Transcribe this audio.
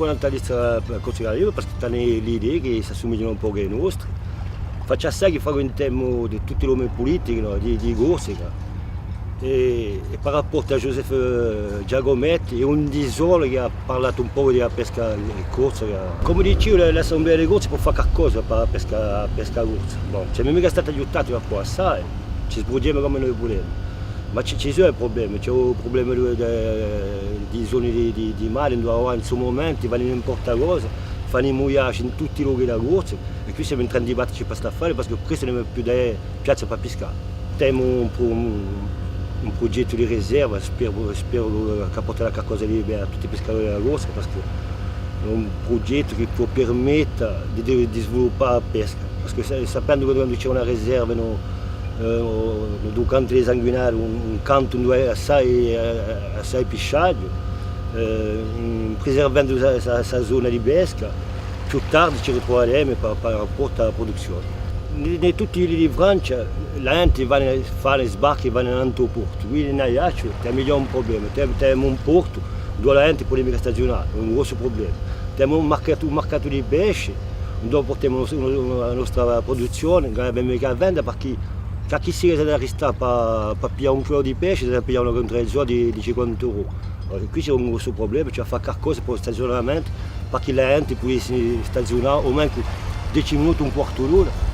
naturalista culturale perché hanno l'idea che si assomigliano un po' ai nostri. Faccia sai che fa un tema di tutti gli uomini politici, no? di Corsica. E per rapport a Joseph Giacometti è un disolo che ha parlato un po' della pesca corsa. Come dicevo, l'assemblea dei corsi può fare qualcosa per la pesca corsa. Bon, ci è mica stato aiutato un po' assai, ci sbruggiamo come noi vogliamo. Ma ci sono problemi, c'è un problema di zone di mare dove in questo momento vanno in importa cosa, fanno i mouillage in tutti i luoghi della corsa e qui siamo in train di batterci per sta fare perché questo non è più da piazza per pescare. Temo un progetto di riserva, spero che porterà qualcosa di bene a tutti i pescatori della corsa perché è un progetto che può permettere di sviluppare la pesca, perché sapendo che quando c'è una riserva due canti di sanguinari, un canto dove è assai pisciaggio, preservando questa zona di pesca, più tardi ci ritroveremo per rapporto alla produzione. In tutti i lidi di Francia la gente va a fare sbarchi e va in un altro porto, qui in Ajaccio abbiamo un problema, abbiamo un porto dove la gente può mica stazionare, è un grosso problema. Abbiamo un mercato di pesce, dove portiamo la nostra produzione, non abbiamo mica a vendere perché chi si riesce a restare per pigliare un chilo di pesce, deve pigliare una contrezzo di 50 euro. Allora, qui c'è un grosso problema, c'è da fare qualcosa per il stazionamento perché la gente può stazionare o meno 10 minuti, un quarto d'ora.